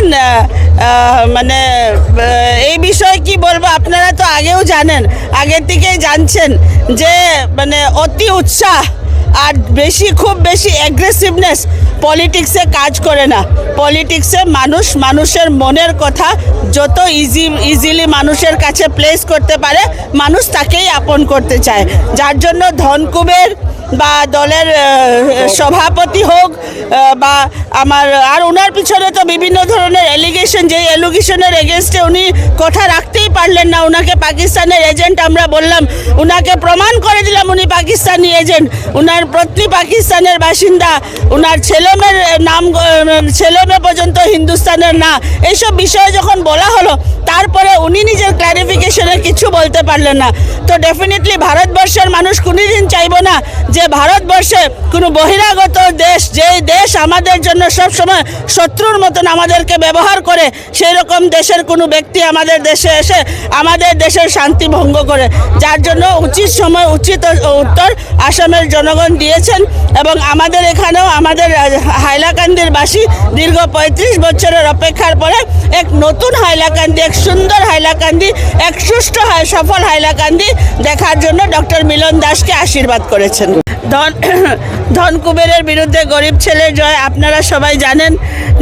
দেখেন মানে এই বিষয়ে কি বলবো, আপনারা তো আগেও জানেন, আগের থেকেই জানছেন যে মানে অতি উৎসাহ আর খুব বেশি অ্যাগ্রেসিভনেস পলিটিক্সে কাজ করে না। পলিটিক্সে মানুষের মনের কথা যত ইজিলি মানুষের কাছে প্লেস করতে পারে, মানুষ তাকেই আপন করতে চায়। যার জন্য ধনকুবের বা দলের সভাপতি হোক বা আমার আর ওনার পিছনে তো বিভিন্ন ধরনের এলিগেশন, যেই এলিগেশনের এগেনস্টে উনি কথা রাখতেই পারলেন না, ওনাকে পাকিস্তানের এজেন্ট আমরা বললাম, ওনাকে প্রমাণ করে দিলাম উনি পাকিস্তানি এজেন্ট, ওনার পত্নী পাকিস্তানের বাসিন্দা, ওনার ছেলেমেয়ের ছেলেমেয়ে পর্যন্ত হিন্দুস্তানের না। এইসব বিষয়ে যখন বলা হলো, তারপরে উনি নিজের ক্ল্যারিফিকেশনে কিছু বলতে পারলেন না। তো ডেফিনেটলি ভারতবর্ষের মানুষ কোনোদিন চাইব না যে ভারতবর্ষে কোনো বহিরাগত দেশ, যেই দেশ আমাদের জন্য সবসময় শত্রুর মতন আমাদেরকে ব্যবহার করে, সেই রকম দেশের কোনো ব্যক্তি আমাদের দেশে এসে আমাদের দেশের শান্তি ভঙ্গ করে। যার জন্য উচিত সময় উচিত উত্তর আসামের জনগণ দিয়েছেন। এবং আমাদের এখানেও আমাদের হাইলাকান্দির বাসী দীর্ঘ 35 বছরের অপেক্ষার পরে এক নতুন হাইলাকান্দি, এক সুন্দর হাইলাকান্দি, এক সুষ্ঠু সফল হাইলাকান্দি দেখার জন্য ডক্টর মিলন দাসকে আশীর্বাদ করেছেন। ধনকুবেরের বিরুদ্ধে গরিব ছেলের জয়। আপনারা সবাই জানেন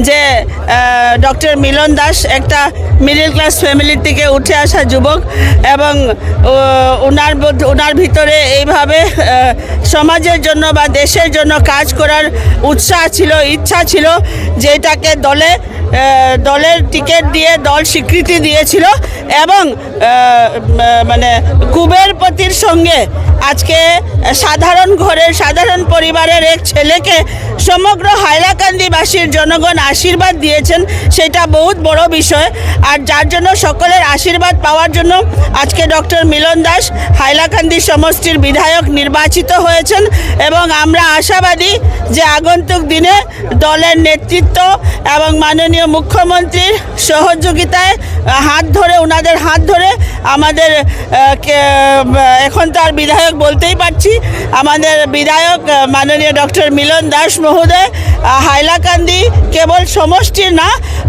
যে ডক্টর মিলন দাস একটা মিডল ক্লাস ফ্যামিলির থেকে উঠে আসা যুবক, এবং ওনার ভিতরে এইভাবে সমাজের জন্য বা দেশের জন্য কাজ করার উৎসাহ ছিল, ইচ্ছা ছিল, যেটাকে দলের টিকিট দিয়ে দল স্বীকৃতি দিয়েছিল। এবং মানে কুবেরপতির সঙ্গে আজকে সাধারণ ঘরের সাধারণ পরিবারের এক ছেলেকে সমগ্র হাইলাকান্দিবাসীর জনগণ আশীর্বাদ দিয়েছেন, সেটা বহুত বড় বিষয়। আর যার জন্য সকলের আশীর্বাদ পাওয়ার জন্য আজকে ডক্টর মিলন দাস হাইলাকান্দি সমষ্টির বিধায়ক নির্বাচিত হয়েছেন। এবং আমরা আশাবাদী যে আগন্তুক দিনে দলের নেতৃত্ব এবং মাননীয় মুখ্যমন্ত্রীর সহযোগিতায় ওনাদের হাত ধরে আমাদের এখন তো আর বিধায়ক বলতেই পারছি, আমাদের বিধায়ক মাননীয় ডক্টর মিলন দাস মহোদয় হাইলাকান্দি কেবল সমষ্টির না,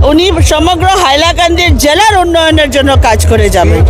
উনি সমগ্র হাইলাকান্দির জেলার উন্নয়নের জন্য কাজ করে যাবেন।